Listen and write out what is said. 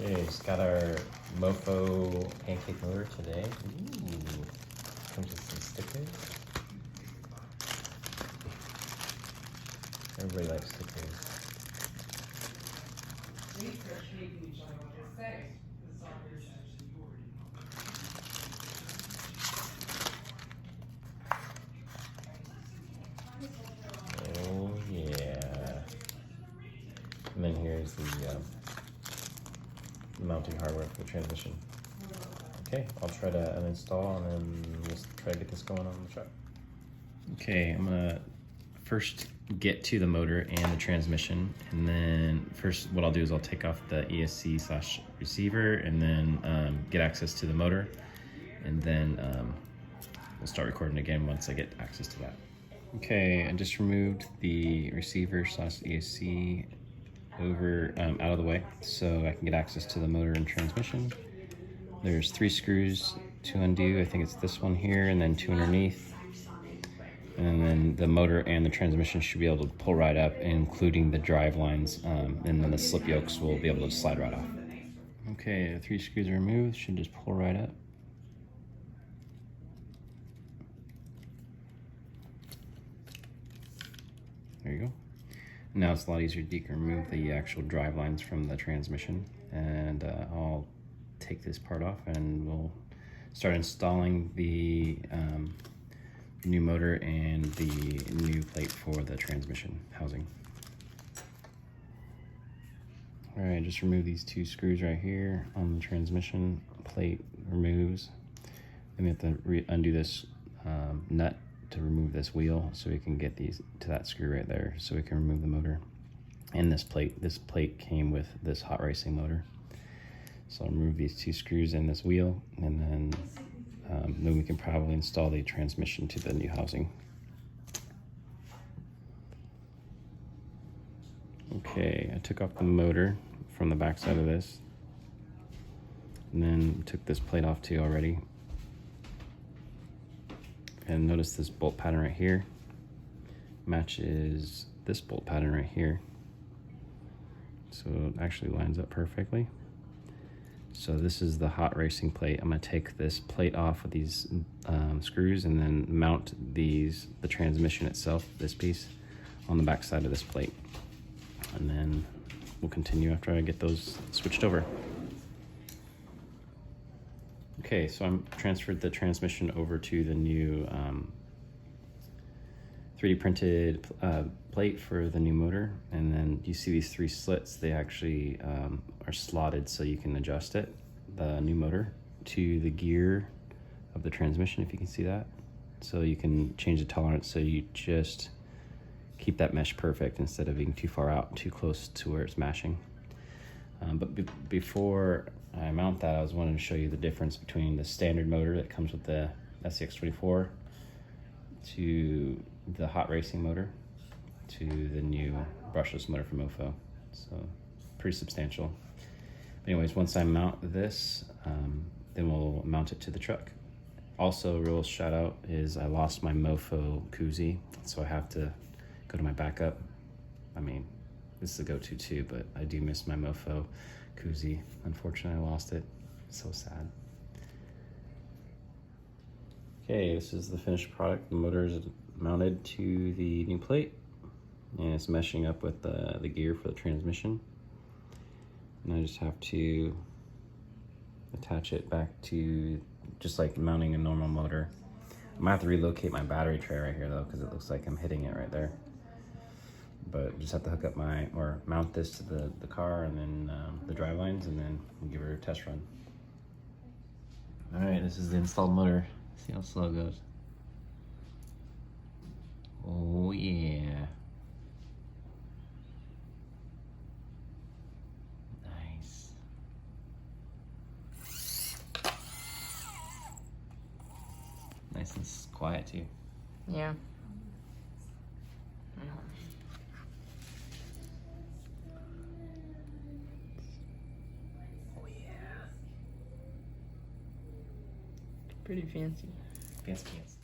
Okay, just got our MoFo pancake motor today. Ooh, comes with some stickers. Everybody likes stickers. Oh yeah. And then here's the mounting hardware for the transmission. Okay, I'll try to uninstall and then we'll try to get this going on the truck. Okay, I'm gonna first get to the motor and the transmission, and then first what I'll do is I'll take off the ESC/receiver and then get access to the motor, and then we'll start recording again once I get access to that. Okay, I just removed the receiver/ESC over out of the way so I can get access to the motor and transmission. There's 3 screws to undo. I think it's this one here and then 2 underneath. And then the motor and the transmission should be able to pull right up, including the drive lines, and then the slip yokes will be able to slide right off. Okay, the 3 screws are removed, should just pull right up. There you go. Now it's a lot easier to remove the actual drive lines from the transmission, and I'll take this part off and we'll start installing the new motor and the new plate for the transmission housing. All right, just remove these 2 screws right here on the transmission plate. Removes. Then we have to undo this nut to remove this wheel so we can get these to that screw right there so we can remove the motor and this plate. This plate came with this hot racing motor. So I'll remove these 2 screws and this wheel, and then we can probably install the transmission to the new housing. Okay, I took off the motor from the back side of this, and then took this plate off too already. And notice this bolt pattern right here matches this bolt pattern right here. So it actually lines up perfectly. So this is the hot racing plate. I'm gonna take this plate off with these screws and then mount the transmission itself, this piece, on the back side of this plate. And then we'll continue after I get those switched over. Okay, so I'm transferred the transmission over to the new 3D printed plate for the new motor, and then you see these 3 slits. They actually are slotted so you can adjust it, the new motor, to the gear of the transmission, if you can see that. So you can change the tolerance so you just keep that mesh perfect instead of being too far out, too close to where it's mashing. But before I mount that, I was wanting to show you the difference between the standard motor that comes with the SCX24 to the hot racing motor to the new brushless motor from MoFo. So pretty substantial. Anyways, once I mount this, then we'll mount it to the truck. Also, a real shout out is I lost my MoFo koozie, so I have to go to my backup. I mean, this is a go-to too, but I do miss my MoFo koozie. Unfortunately, I lost it. So sad. Okay, this is the finished product. The motor is mounted to the new plate, and it's meshing up with the gear for the transmission. And I just have to attach it back to just like mounting a normal motor. I might have to relocate my battery tray right here though, because it looks like I'm hitting it right there. But just have to hook up or mount this to the car and then the drive lines, and then we'll give her a test run. All right, this is the installed motor. See how slow it goes. Oh yeah. Nice. Nice and quiet too. Yeah. Pretty fancy. Fancy pants.